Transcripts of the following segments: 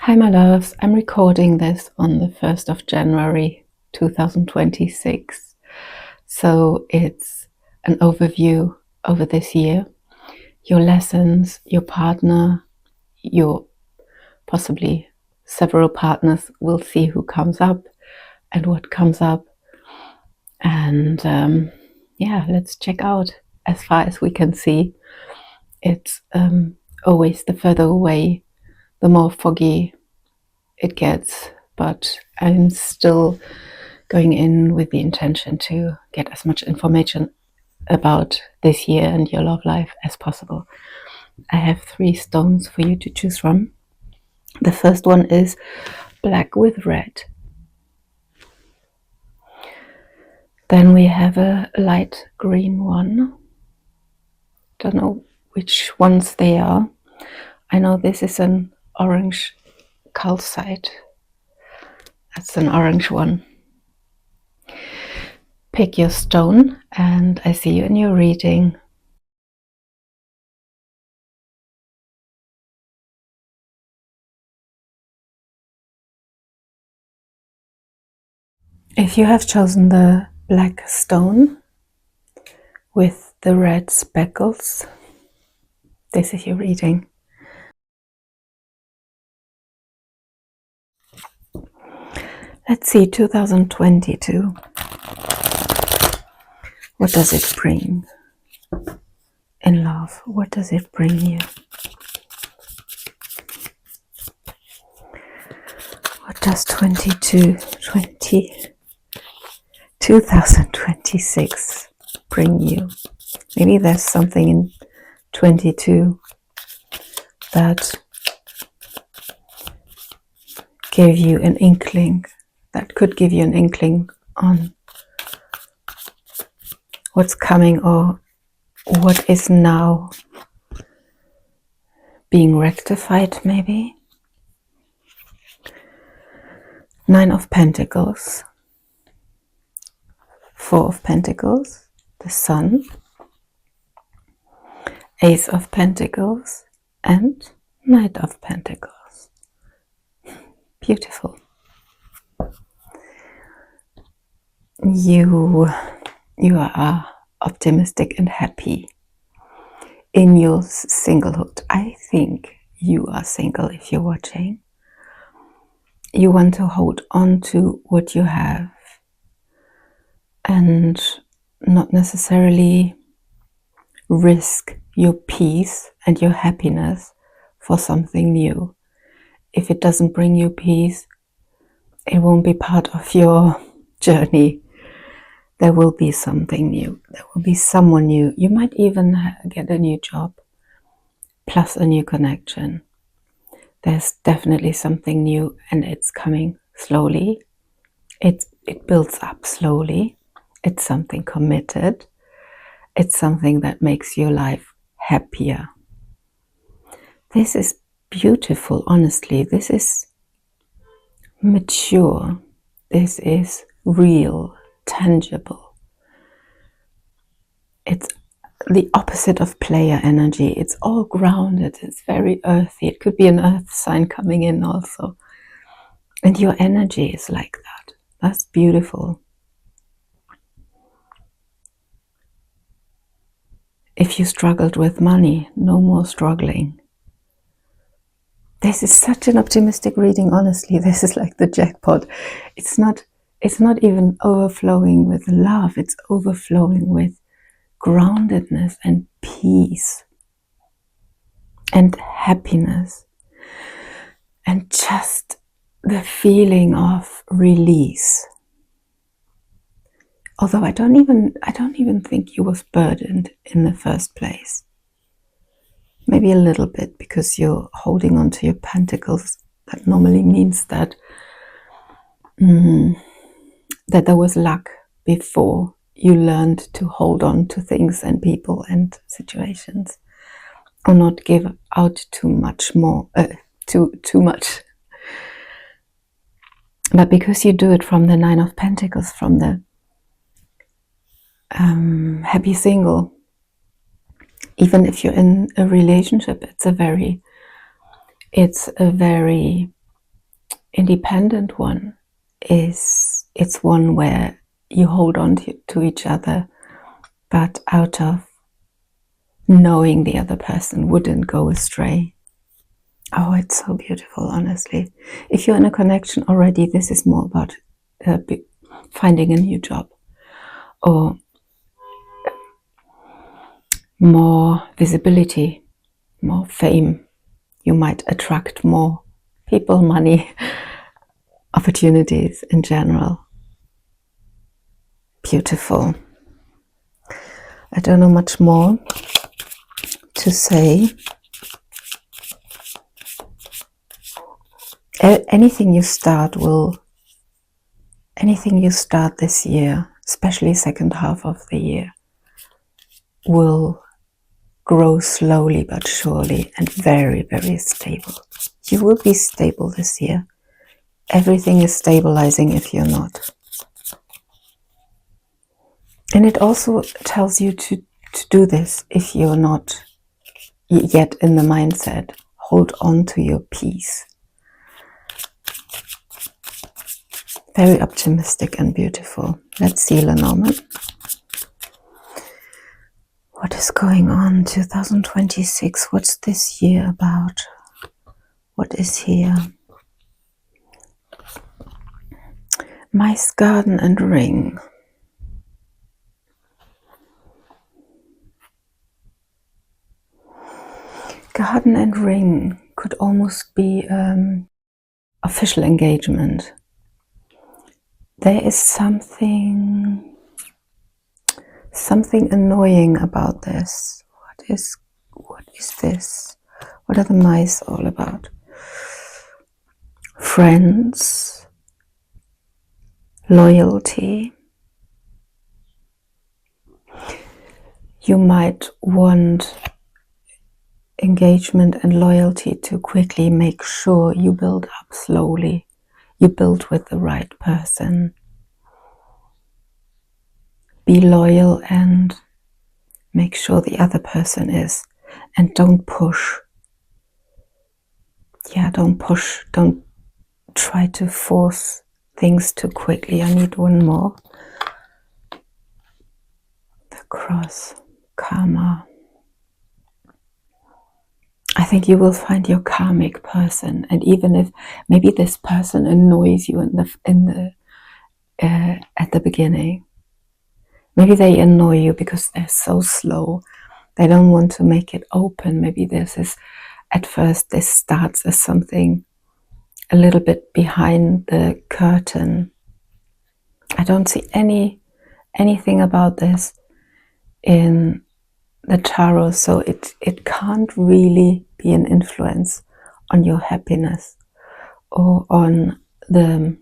Hi my loves, I'm recording this on the 1st of January 2026. So it's an overview over this year, your lessons, your partner, your possibly several partners. We'll see who comes up and what comes up. And yeah, let's check out as far as we can see. It's always the further away, the more foggy it gets, but I'm still going in with the intention to get as much information about this year and your love life as possible. I have 3 stones for you to choose from. The first one is black with red. Then we have a light green one. Don't know which ones they are. I know this is an orange calcite. That's an orange one. Pick your stone and I see you in your reading. If you have chosen the black stone with the red speckles, this is your reading. Let's see, 2022. What does it bring? In love, what does it bring you? What does 2026 bring you? Maybe there's something in 22 that gave you an inkling, that could give you an inkling on what's coming or what is now being rectified, maybe. 9 of Pentacles, 4 of Pentacles, the Sun, Ace of Pentacles, and Knight of Pentacles. Beautiful. You are optimistic and happy in your singlehood. I think you are single if you're watching. You want to hold on to what you have and not necessarily risk your peace and your happiness for something new. If it doesn't bring you peace, it won't be part of your journey. There will be something new. There will be someone new. You might even get a new job, plus a new connection. There's definitely something new and it's coming slowly. It builds up slowly. It's something committed. It's something that makes your life happier. This is beautiful, honestly. This is mature. This is real, tangible. It's the opposite of player energy. It's all grounded. It's very earthy. It could be an earth sign coming in also. And your energy is like that. That's beautiful. If you struggled with money, no more struggling. This is such an optimistic reading, honestly. This is like the jackpot. It's not even overflowing with love. It's overflowing with groundedness and peace and happiness and just the feeling of release. Although I don't even think you was burdened in the first place. Maybe a little bit because you're holding on to your pentacles. That normally means that that there was luck before you learned to hold on to things and people and situations, or not give out too much more, too much. But because you do it from the 9 of Pentacles, from the happy single, even if you're in a relationship, it's a very independent one it's one where you hold on to each other, but out of knowing the other person wouldn't go astray. Oh, it's so beautiful, honestly. If you're in a connection already, this is more about finding a new job or more visibility, more fame. You might attract more people, money, opportunities in general. Beautiful. I don't know much more to say. Anything you start this year, especially second half of the year, will grow slowly but surely and very, very stable. You will be stable this year. Everything is stabilizing if you're not. And it also tells you to do this if you're not yet in the mindset. Hold on to your peace. Very optimistic and beautiful. Let's see, Lenormand. What is going on 2026? What's this year about? What is here? Mice, garden and ring. Garden and ring could almost be official engagement. There is something annoying about this. What is this? What are the mice all about? Friends, loyalty. You might want engagement and loyalty to quickly make sure you build up slowly. You build with the right person. Be loyal and make sure the other person is. And don't push. Yeah, don't push. Don't try to force things too quickly. I need one more. The cross, karma. I think you will find your karmic person, and even if maybe this person annoys you at the beginning, maybe they annoy you because they're so slow. They don't want to make it open. Maybe this is at first this starts as something a little bit behind the curtain. I don't see anything about this in the tarot, so it can't really be an influence on your happiness or on the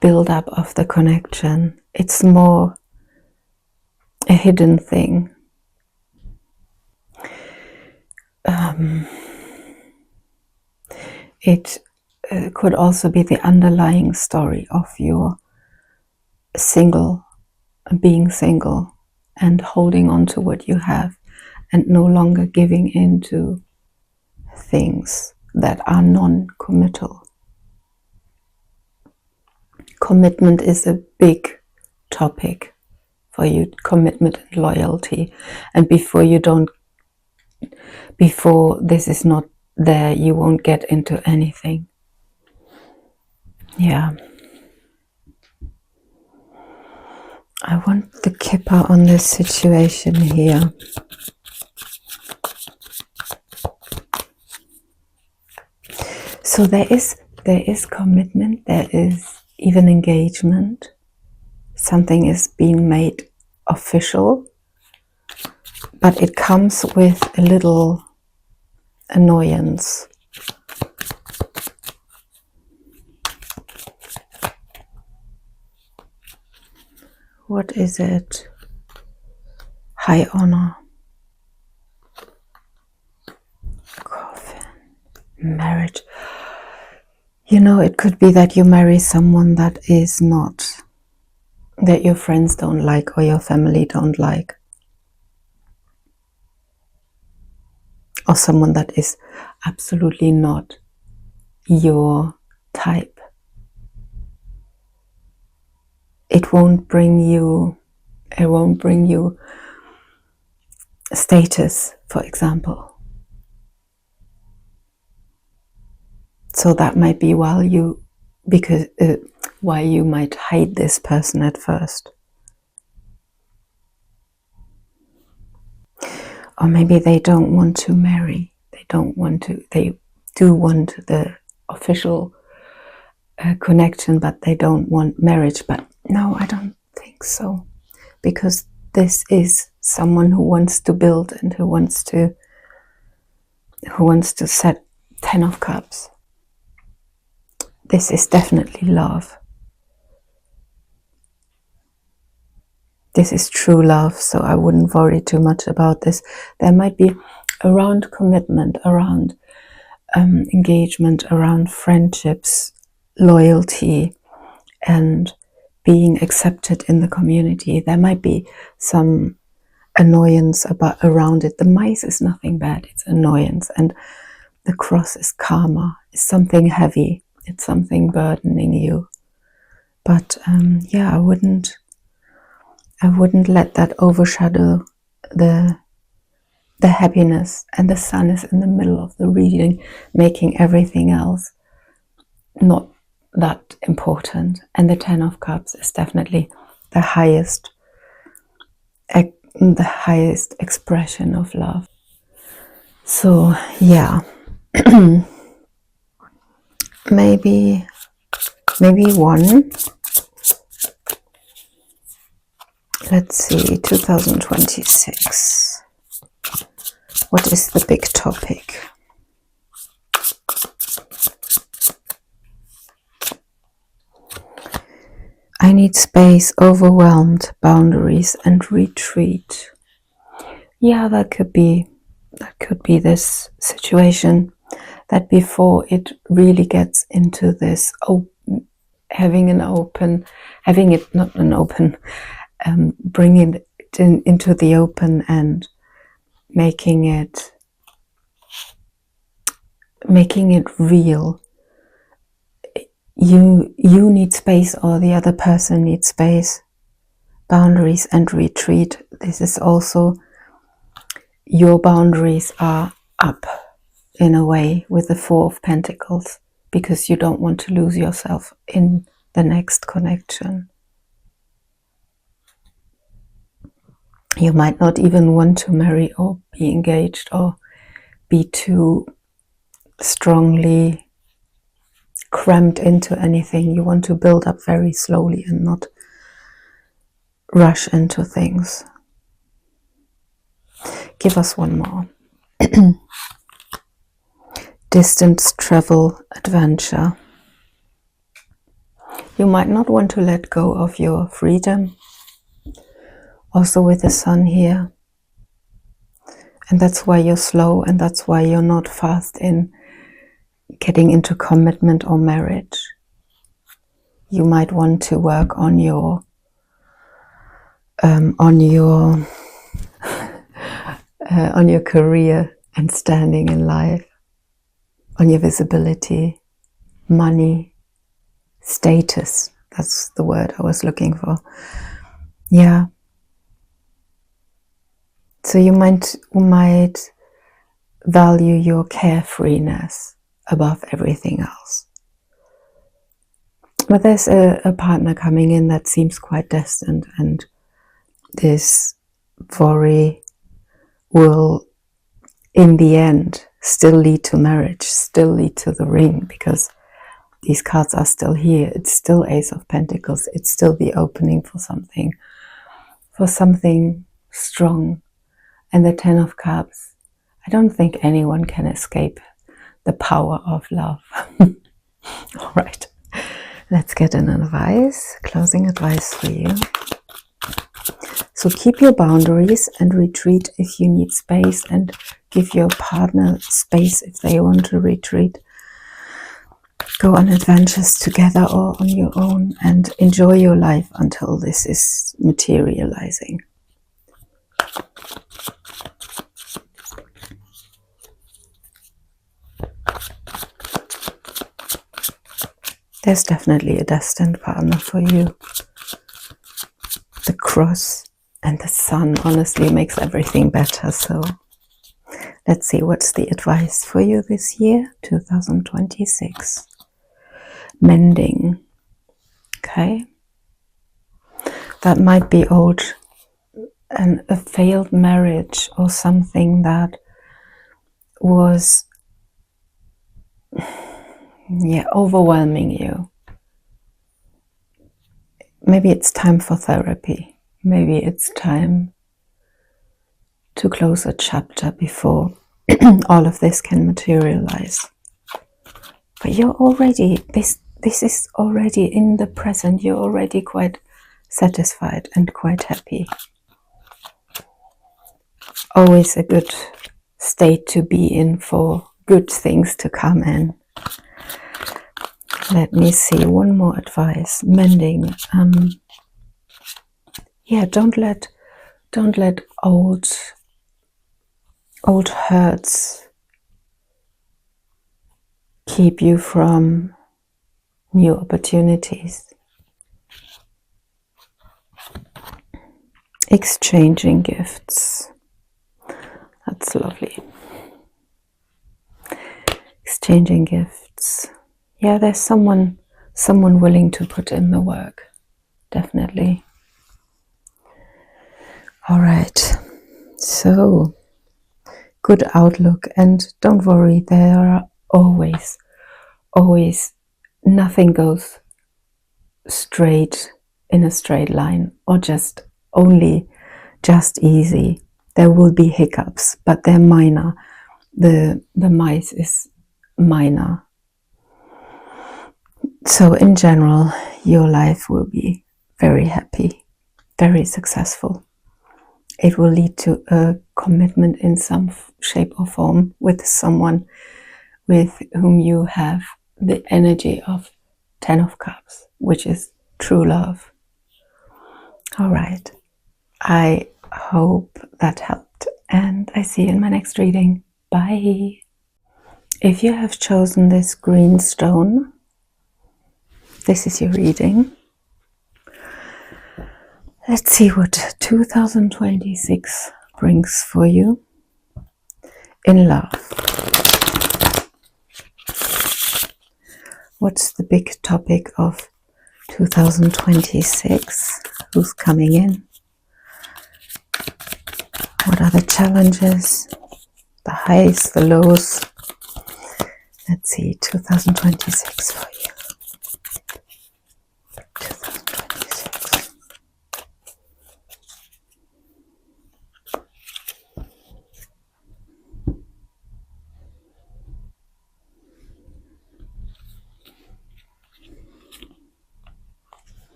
build-up of the connection. It's more a hidden thing. It could also be the underlying story of your being single and holding on to what you have and no longer giving in to things that are non-committal. Commitment is a big topic for you, commitment and loyalty. And before this is not there, you won't get into anything. Yeah. I want the Kipper on this situation here. So there is commitment, there is even engagement. Something is being made official, but it comes with a little annoyance. What is it? High honor. Coffin. Marriage. You know, it could be that you marry someone that is not, that your friends don't like or your family don't like. Or someone that is absolutely not your type. It won't bring you status, for example. So that might be why you might hate this person at first. Or maybe they don't want to marry. They do want the official connection, but they don't want marriage. But no, I don't think so. Because this is someone who wants to build and who wants to set 10 of Cups. This is definitely love. This is true love, so I wouldn't worry too much about this. There might be around commitment, around engagement, around friendships, loyalty, and being accepted in the community. There might be some annoyance around it. The mice is nothing bad, it's annoyance, and the cross is karma. It's something heavy, it's something burdening you. But yeah, I wouldn't let that overshadow the happiness. And the sun is in the middle of the reading, making everything else not that important. And the 10 of Cups is definitely the highest expression of love. So yeah, maybe one. Let's see, 2026. What is the big topic? I need space, overwhelmed, boundaries, and retreat. Yeah, that could be this situation, that before it really gets into this bringing it into the open and making it real. You need space, or the other person needs space, boundaries, and retreat. This is also, your boundaries are up in a way with the 4 of Pentacles, because you don't want to lose yourself in the next connection. You might not even want to marry or be engaged or be too strongly crammed into anything. You want to build up very slowly and not rush into things. Give us one more. Distance, travel, adventure. You might not want to let go of your freedom. Also with the sun here. And that's why you're slow, and that's why you're not fast in getting into commitment or marriage. You might want to work on your career and standing in life, on your visibility, money, status. That's the word I was looking for. Yeah. So you might value your carefreeness above everything else. But there's a partner coming in that seems quite destined, and this worry will, in the end, still lead to marriage, still lead to the ring, because these cards are still here. It's still Ace of Pentacles. It's still the opening for something strong. And the 10 of Cups. I don't think anyone can escape the power of love. All right, let's get an advice, closing advice for you. So keep your boundaries and retreat if you need space, and give your partner space if they want to retreat. Go on adventures together or on your own, and enjoy your life until this is materializing. There's definitely a destined partner for you. The cross and the sun honestly makes everything better. So let's see, what's the advice for you this year, 2026? Mending. Okay. That might be old and a failed marriage or something that was overwhelming you. Maybe it's time for therapy. Maybe it's time to close a chapter before all of this can materialize. But you're already, this is already in the present. You're already quite satisfied and quite happy. Always a good state to be in for good things to come in. Let me see, one more advice. Mending. Don't let old hurts keep you from new opportunities. Exchanging gifts. That's lovely. Exchanging gifts. Yeah, there's someone willing to put in the work. Definitely. All right. So, good outlook, and don't worry, there are always nothing goes straight in a straight line or just easy. There will be hiccups, but they're minor. The mice is minor. So in general, your life will be very happy, very successful. It will lead to a commitment in some shape or form with someone with whom you have the energy of 10 of Cups, which is true love. All right. I hope that helped, and I see you in my next reading. Bye. If you have chosen this green stone, this is your reading. Let's see what 2026 brings for you in love. What's the big topic of 2026? Who's coming in? What are the challenges, the highs, the lows? Let's see, 2026 for you. 2026.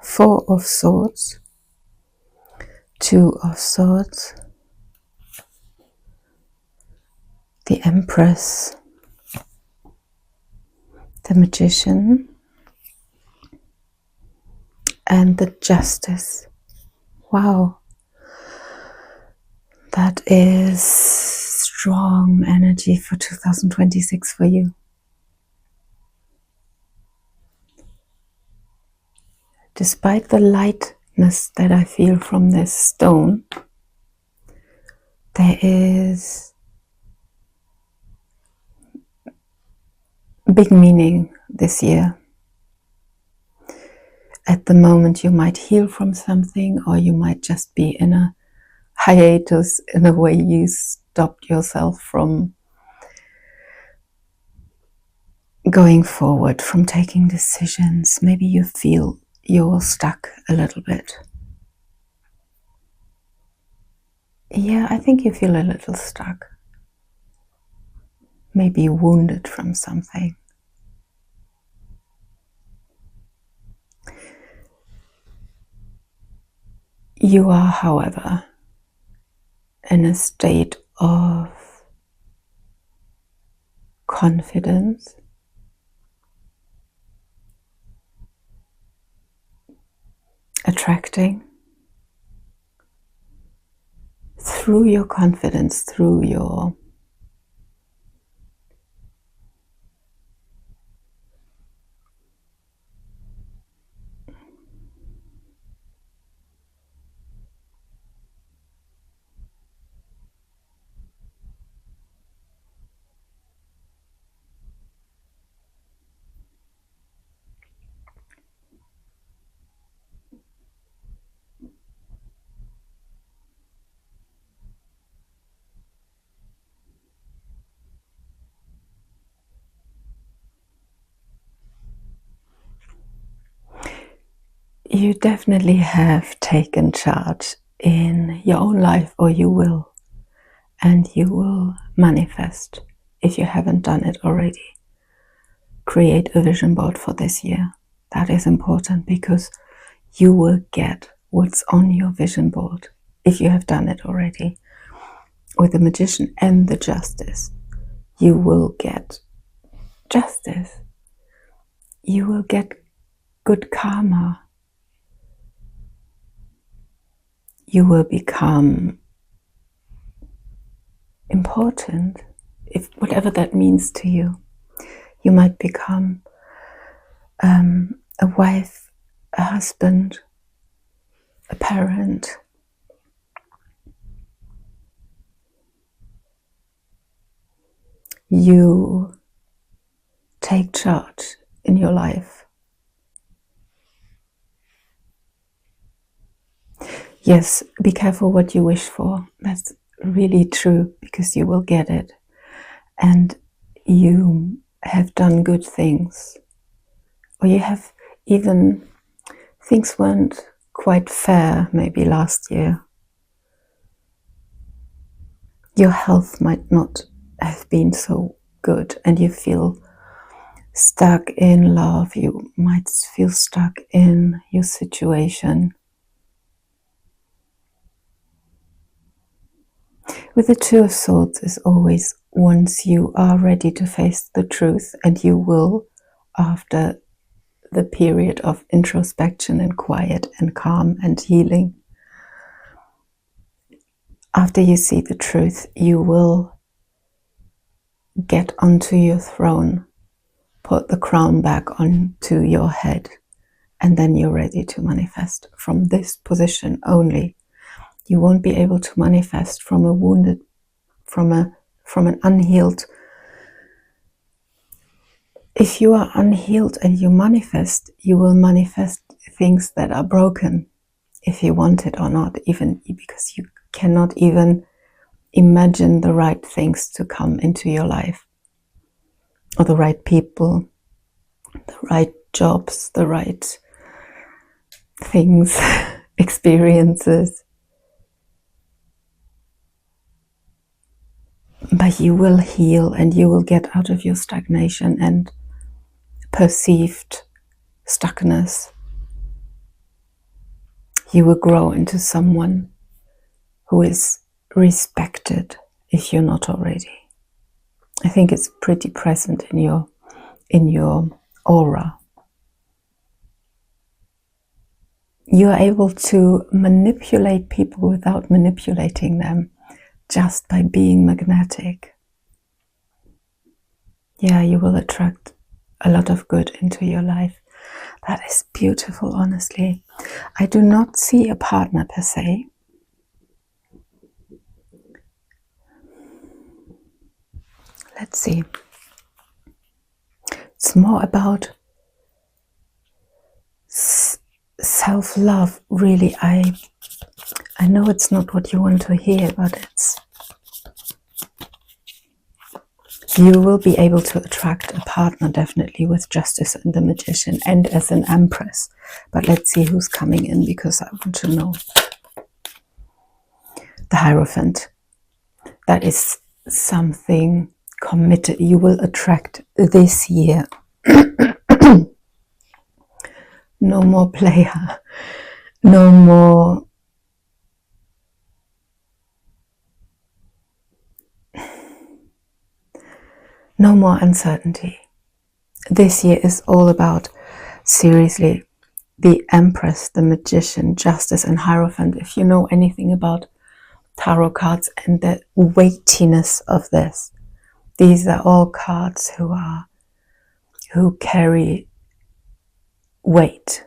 Four of Swords, Two of Swords, the Empress, the Magician, and the Justice. Wow, that is strong energy for 2026 for you. Despite the lightness that I feel from this stone, there is big meaning this year. At the moment you might heal from something, or you might just be in a hiatus in a way. You stopped yourself from going forward, from taking decisions. Maybe you feel you're stuck a little bit. Yeah, I think you feel a little stuck. Maybe wounded from something. You are, however, in a state of confidence, attracting through your confidence, through your you definitely have taken charge in your own life, or you will, and you will manifest if you haven't done it already. Create a vision board for this year. That is important because you will get what's on your vision board if you have done it already. With the Magician and the Justice, you will get justice. You will get good karma. You will become important, if whatever that means to you. You might become a wife, a husband, a parent. You take charge in your life. Yes, be careful what you wish for. That's really true, because you will get it. And you have done good things. Or you have even, things weren't quite fair maybe last year. Your health might not have been so good, and you feel stuck in love. You might feel stuck in your situation. With the Two of Swords is always once you are ready to face the truth, and you will, after the period of introspection and quiet and calm and healing, after you see the truth, you will get onto your throne, put the crown back onto your head, and then you're ready to manifest from this position only. You won't be able to manifest from a wounded, from an unhealed. If you are unhealed and you manifest, you will manifest things that are broken, if you want it or not, even because you cannot even imagine the right things to come into your life, or the right people, the right jobs, the right things, experiences. But you will heal, and you will get out of your stagnation and perceived stuckness. You will grow into someone who is respected, if you're not already. I think it's pretty present in your aura. You are able to manipulate people without manipulating them, just by being magnetic. Yeah, you will attract a lot of good into your life. That is beautiful, honestly. I do not see a partner per se. Let's see. It's more about self-love, really. I know it's not what you want to hear, but you will be able to attract a partner, definitely, with Justice and the Magician, and as an Empress. But let's see who's coming in, because I want to know. The Hierophant. That is something committed. You will attract this year. No more player. No more uncertainty. This year is all about, seriously, the Empress, the Magician, Justice, and Hierophant. If you know anything about tarot cards and the weightiness of this, these are all cards who carry weight.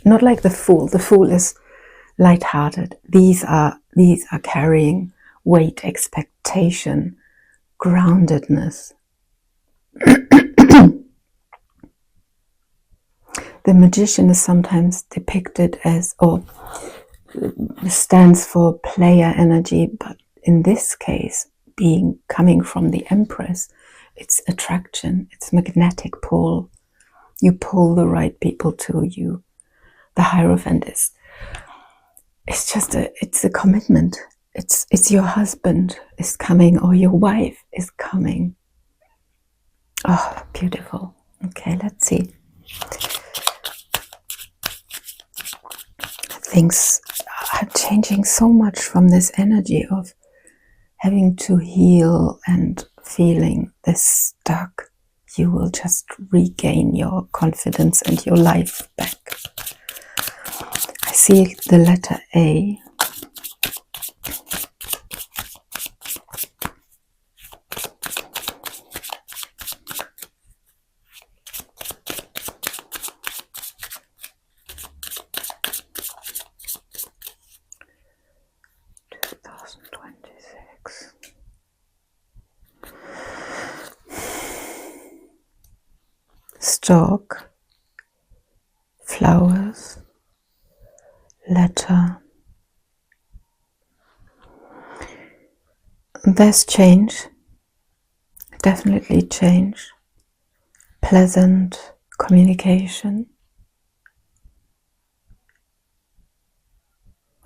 Not like the Fool. The Fool is light-hearted. These are carrying weight, expectation, groundedness. The Magician is sometimes depicted as, or stands for player energy, but in this case, coming from the Empress, it's attraction, it's magnetic pull. You pull the right people to you. the Hierophant is, it's a commitment. It's your husband is coming, or your wife is coming. Oh, beautiful. Okay, let's see. Things are changing so much from this energy of having to heal and feeling this stuck. You will just regain your confidence and your life back. I see the letter A. Stalk, flowers, letter. There's change, definitely change, pleasant communication,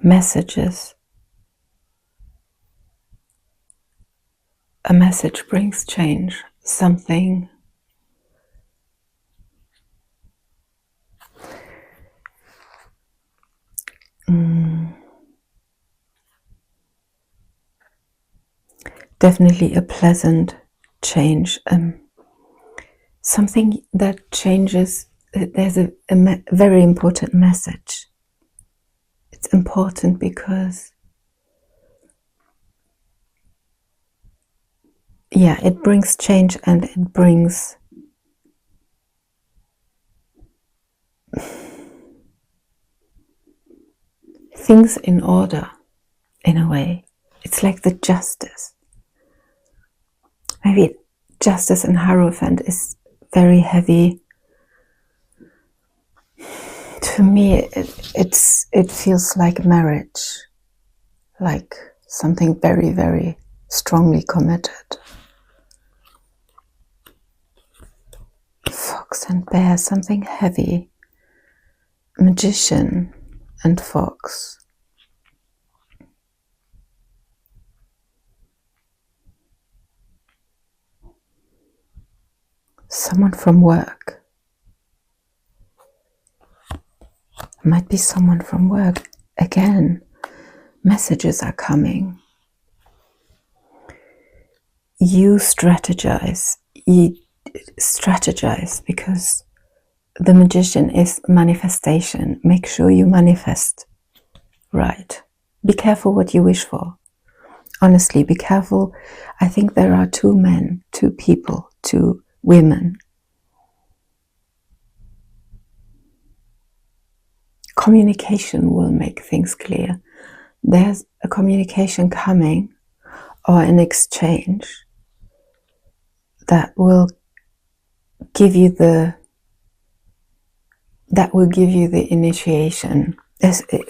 messages. A message brings change, something definitely a pleasant change, something that changes. There's a very important message. It's important because, yeah, it brings change and it brings things in order, in a way. It's like the justice. Maybe justice and Hierophant is very heavy. To me, it feels like marriage, like something very, very strongly committed. Fox and bear, something heavy. Magician and fox. Someone from work. Might be someone from work. Again, messages are coming. You strategize. You strategize because the Magician is manifestation. Make sure you manifest right. Be careful what you wish for. Honestly, be careful. I think there are two men, two people, two women. Communication will make things clear. There's a communication coming, or an exchange that will give you the initiation.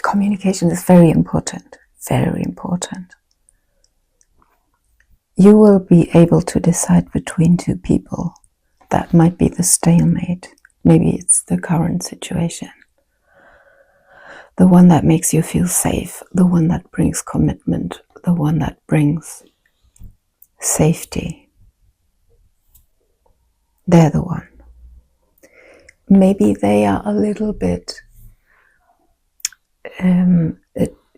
Communication is very important, very important. You will be able to decide between two people. That might be the stalemate. Maybe it's the current situation. The one that makes you feel safe, the one that brings commitment, the one that brings safety. They're the one. Maybe they are a little bit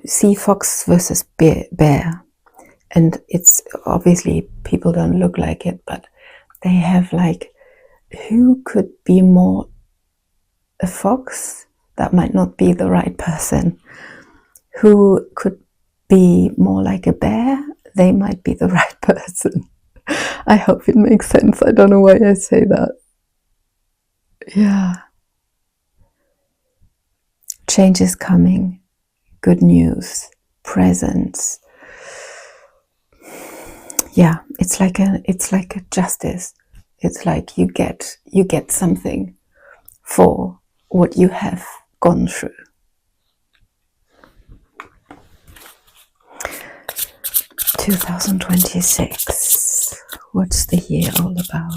see fox versus bear, and it's obviously people don't look like it, but they have like, who could be more a fox? That might not be the right person. Who could be more like a bear? They might be the right person. I hope it makes sense. I don't know why I say that. Yeah. Change is coming. Good news. Presents. Yeah, it's like a justice. It's like you get something for what you have gone through. (2026). What's the year all about?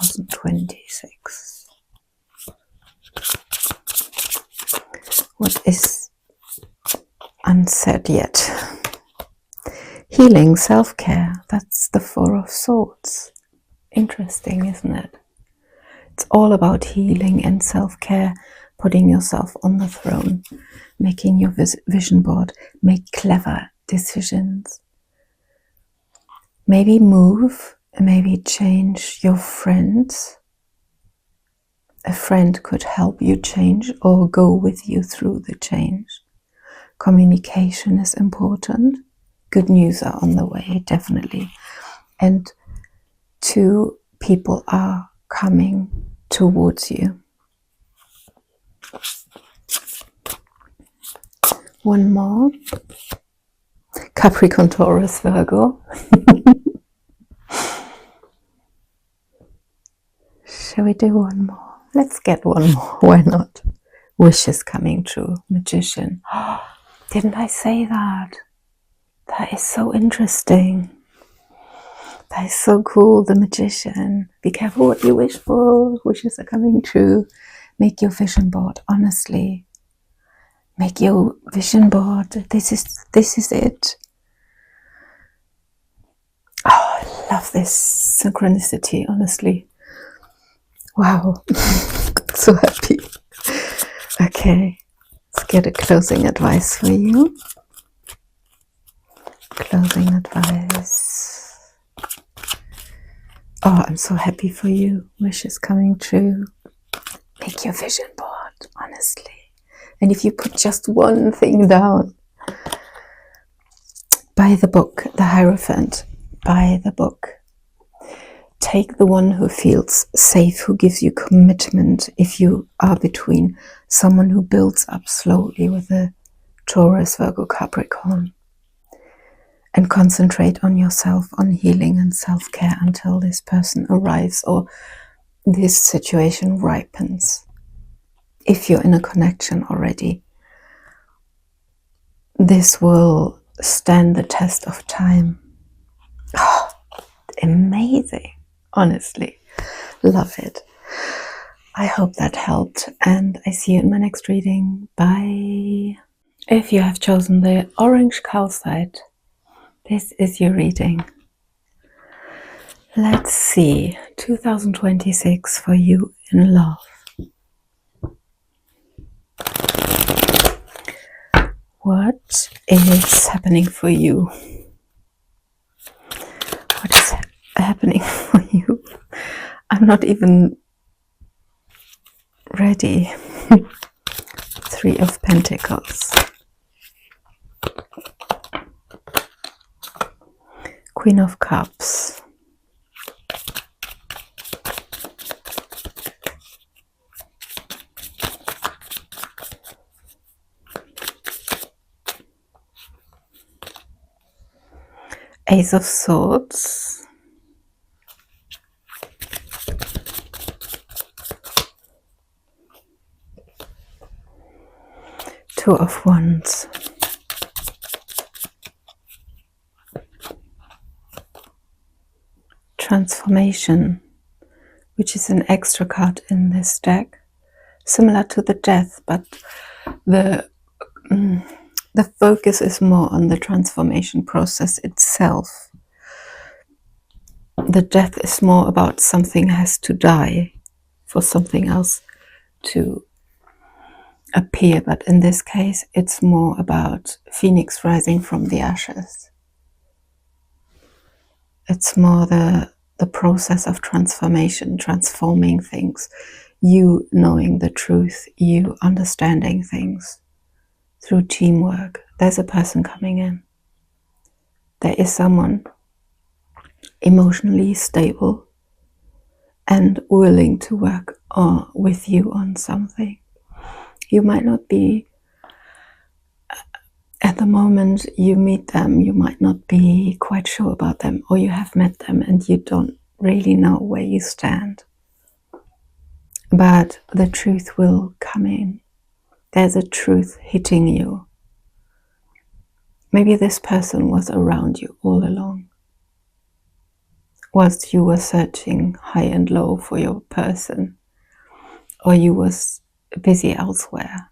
2026. What is unsaid yet? Healing, self-care, that's the Four of Swords. Interesting, isn't it? It's all about healing and self-care, putting yourself on the throne, making your vision board, make clever decisions. Maybe move, maybe change your friends. A friend could help you change or go with you through the change. Communication is important. Good news are on the way, definitely. And two people are coming towards you. One more. Capricorn, Taurus, Virgo. Shall we do one more? Let's get one more. Why not? Wishes coming true. Magician. Didn't I say that? That is so interesting. That is so cool. The Magician. Be careful what you wish for. Wishes are coming true. Make your vision board, honestly. Make your vision board. This is it. Oh, I love this synchronicity, honestly. Wow. So happy. Okay. Let's get a closing advice for you. Closing advice. Oh, I'm so happy for you. Wishes coming true. Make your vision board, honestly. And if you put just one thing down, buy the book, The Hierophant. Buy the book. Take the one who feels safe, who gives you commitment if you are between someone who builds up slowly with a Taurus, Virgo, Capricorn. And concentrate on yourself, on healing and self-care until this person arrives or this situation ripens. If you're in a connection already, this will stand the test of time. Oh, amazing. Honestly, love it. I hope that helped, and I see you in my next reading. Bye. If you have chosen the orange calcite, this is your reading. Let's see, 2026 for you in love. What is happening for you? What is happening for you? I'm not even ready. Three of Pentacles. Queen of Cups. Ace of Swords. Two of Wands. Transformation, which is an extra card in this deck, similar to the Death, but the focus is more on the transformation process itself. The Death is more about something has to die for something else to appear, but in this case it's more about Phoenix rising from the ashes. It's more the process of transformation, transforming things, you knowing the truth, you understanding things through teamwork. There's a person coming in. There is someone emotionally stable and willing to work with you on something. You might not be, at the moment you meet them, you might not be quite sure about them, or you have met them and you don't really know where you stand. But the truth will come in. There's a truth hitting you. Maybe this person was around you all along, whilst you were searching high and low for your person, or you was busy elsewhere.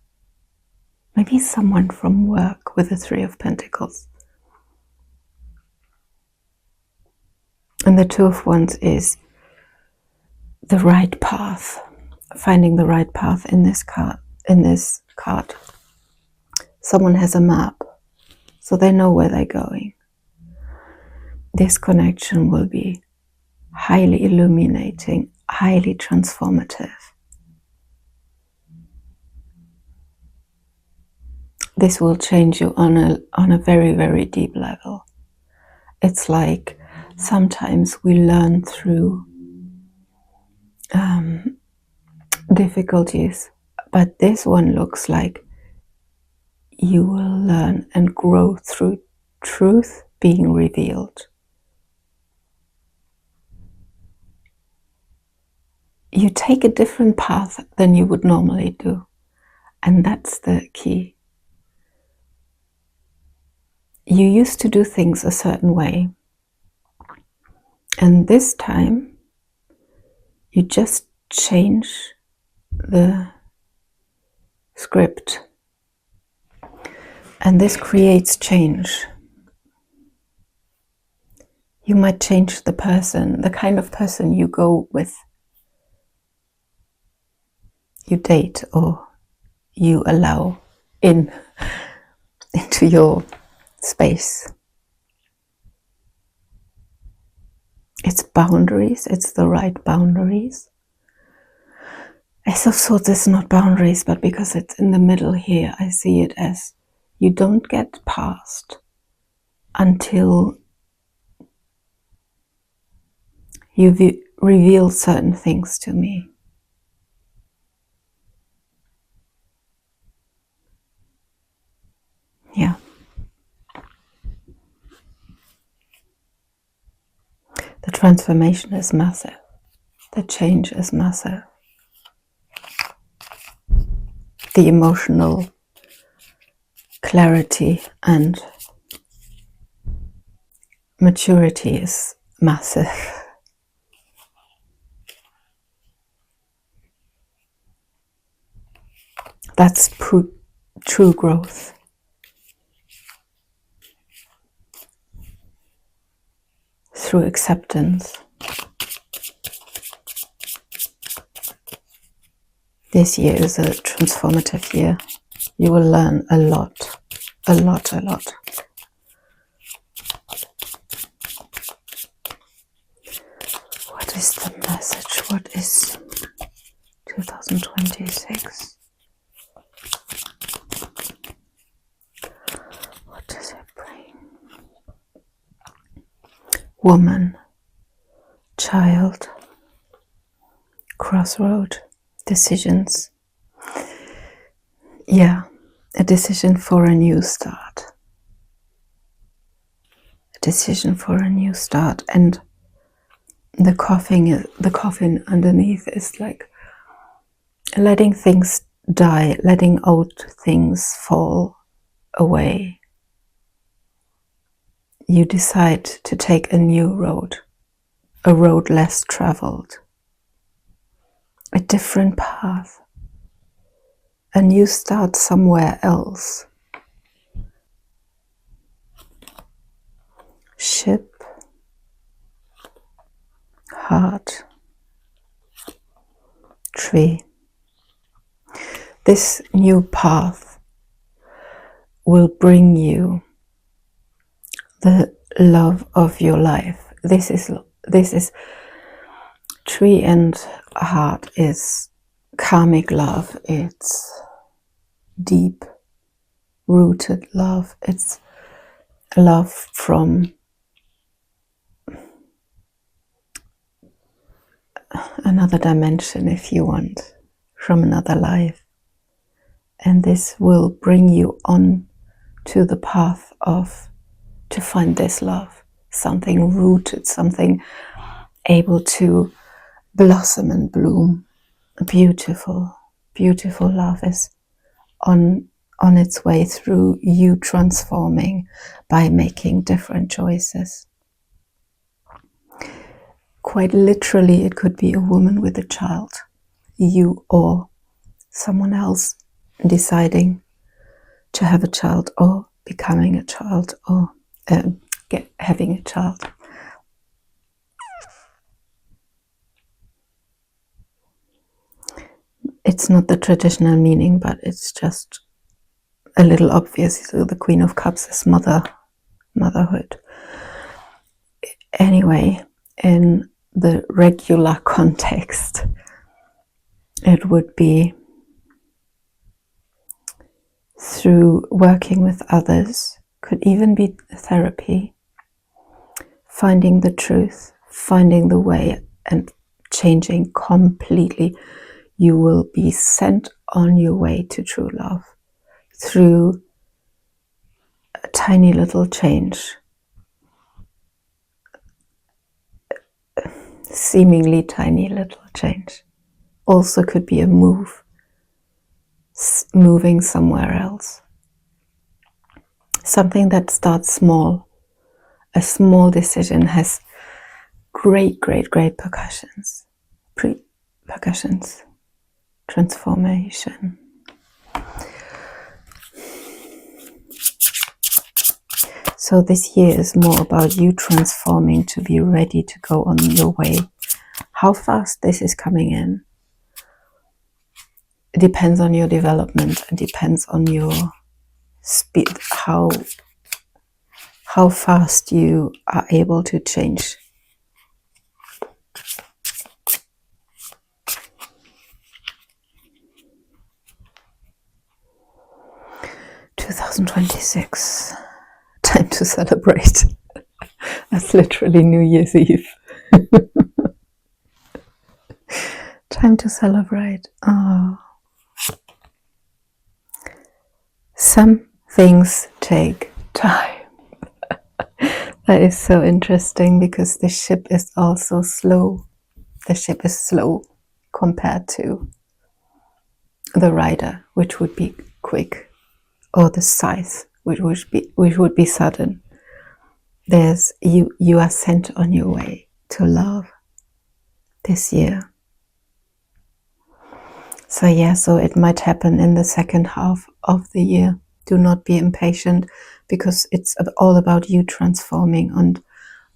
Maybe someone from work with the Three of Pentacles. And the Two of Wands is the right path, finding the right path in this card. Someone has a map, so they know where they're going. This connection will be highly illuminating, highly transformative. This will change you on a very, very deep level. It's like sometimes we learn through difficulties, but this one looks like you will learn and grow through truth being revealed. You take a different path than you would normally do, and that's the key. You used to do things a certain way, and this time you just change the script, and this creates change. You might change the person, the kind of person you go with, you date, or you allow into your space. It's boundaries, it's the right boundaries. Ace of Swords is not boundaries, but because it's in the middle here, I see it as you don't get past until you've revealed certain things to me. Yeah. The transformation is massive. The change is massive. The emotional clarity and maturity is massive. That's true growth. Through acceptance. This year is a transformative year. You will learn a lot, a lot, a lot. What is the message? What is 2026? What does it bring? Woman, child, crossroad, decisions. Yeah, a decision for a new start. A decision for a new start. And the coffin underneath is like letting things die, letting old things fall away. You decide to take a new road, a road less traveled, a different path, a new start somewhere else. Ship, heart, tree. This new path will bring you the love of your life. This is tree and heart is karmic love. It's deep rooted love. It's love from another dimension, if you want, from another life. And this will bring you on to the path to find this love, something rooted, something able to blossom and bloom. Beautiful, beautiful love is on its way through you transforming by making different choices. Quite literally, it could be a woman with a child, you or someone else deciding to have a child or becoming a child or having a child. It's not the traditional meaning, but it's just a little obvious. So the Queen of Cups is motherhood. Anyway, in the regular context, it would be through working with others, could even be therapy, finding the truth, finding the way, and changing completely. You will be sent on your way to true love through a tiny little change, seemingly tiny little change. Also could be a move, moving somewhere else. Something that starts small. A small decision has great repercussions. Repercussions. Transformation. So this year is more about you transforming to be ready to go on your way. How fast this is coming in, it depends on your development and depends on your speed, how fast you are able to change. (2026) Time to celebrate. That's literally New Year's Eve. Time to celebrate. Oh. Some things take time. That is so interesting because the ship is also slow. The ship is slow compared to the rider, which would be quick, or the scythe, which would be sudden. There's you are sent on your way to love this year. So yeah, so it might happen in the second half of the year. Do not be impatient, because it's all about you transforming and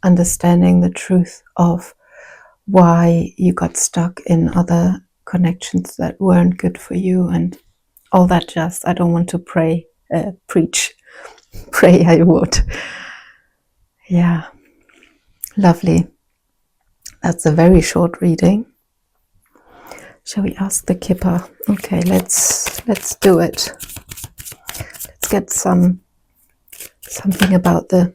understanding the truth of why you got stuck in other connections that weren't good for you and all that jazz. I don't want to preach. Pray I would. Yeah, lovely. That's a very short reading. Shall we ask the Kipper? Okay, let's do it. Let's get something about the.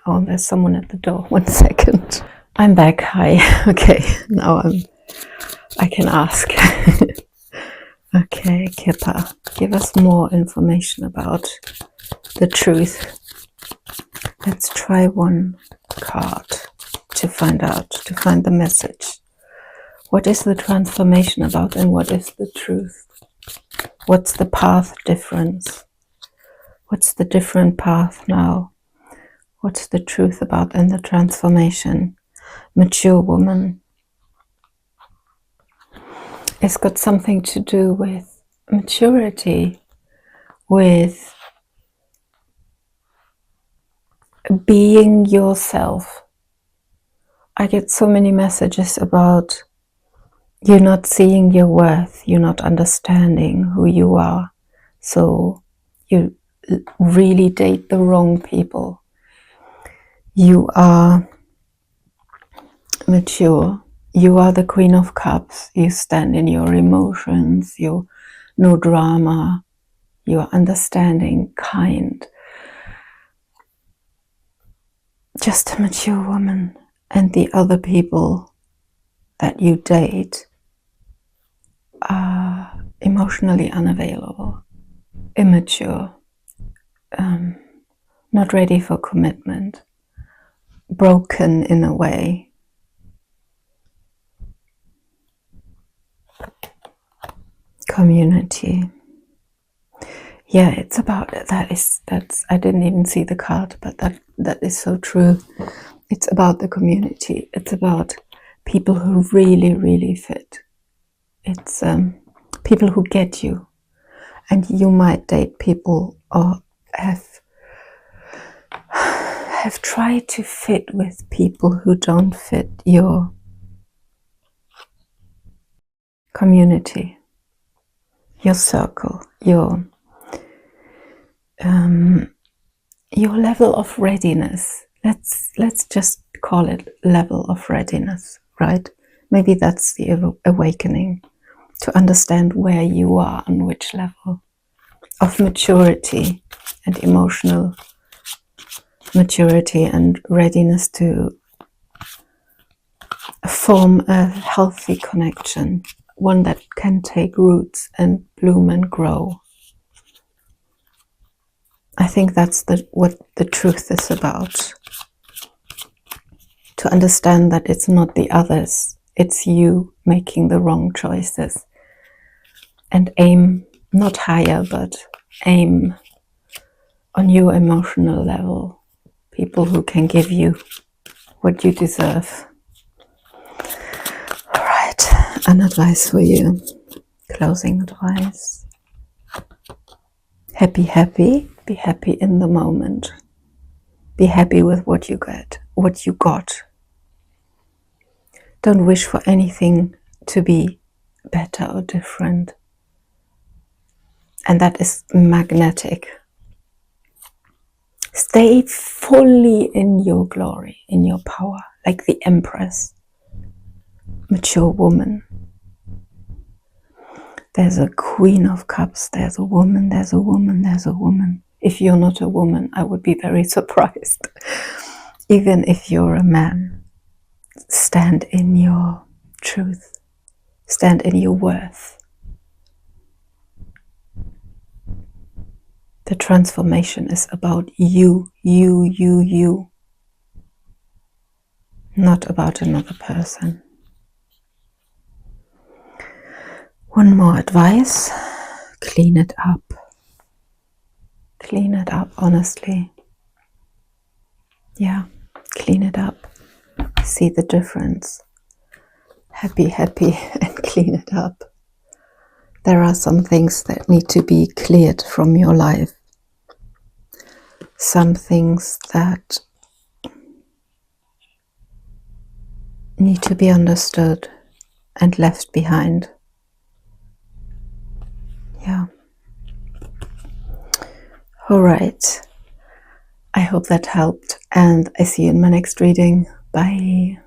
Oh, there's someone at the door. 1 second. I'm back. Hi. Okay, now I can ask. Okay, Kipper, give us more information about the truth. Let's try one card to find the message. What is the transformation about, and what is the truth? What's the path difference? What's the different path now? What's the truth about and the transformation? Mature woman. It's got something to do with maturity, with being yourself. I get so many messages about you're not seeing your worth, you're not understanding who you are, so you really date the wrong people. You are mature. You are the Queen of Cups. You stand in your emotions. You're no drama. You're understanding, kind. Just a mature woman. And the other people that you date are emotionally unavailable, immature, not ready for commitment, broken in a way. Community. Yeah, it's about that's I didn't even see the card, but that is so true. It's about the community. It's about people who really fit. It's people who get you, And you might date people or have tried to fit with people who don't fit your community, your circle, your level of readiness. Let's just call it level of readiness, right? Maybe that's the awakening, to understand where you are, on which level of maturity and emotional maturity and readiness to form a healthy connection, one that can take roots and bloom and grow. I think that's what the truth is about. To understand that it's not the others, it's you making the wrong choices. And aim not higher, but aim on your emotional level. People who can give you what you deserve. All right, an advice for you. Closing advice. Happy, happy. Be happy in the moment. Be happy with what you get, what you got. Don't wish for anything to be better or different. And that is magnetic. Stay fully in your glory, in your power, like the Empress, mature woman. There's a Queen of Cups, there's a woman, there's a woman, there's a woman. If you're not a woman, I would be very surprised. Even if you're a man, stand in your truth, stand in your worth. The transformation is about you, not about another person. One more advice, clean it up. Clean it up, honestly. Yeah, clean it up. See the difference. Happy, happy, and clean it up. There are some things that need to be cleared from your life. Some things that need to be understood and left behind. Yeah. All right. I hope that helped, and I see you in my next reading. Bye.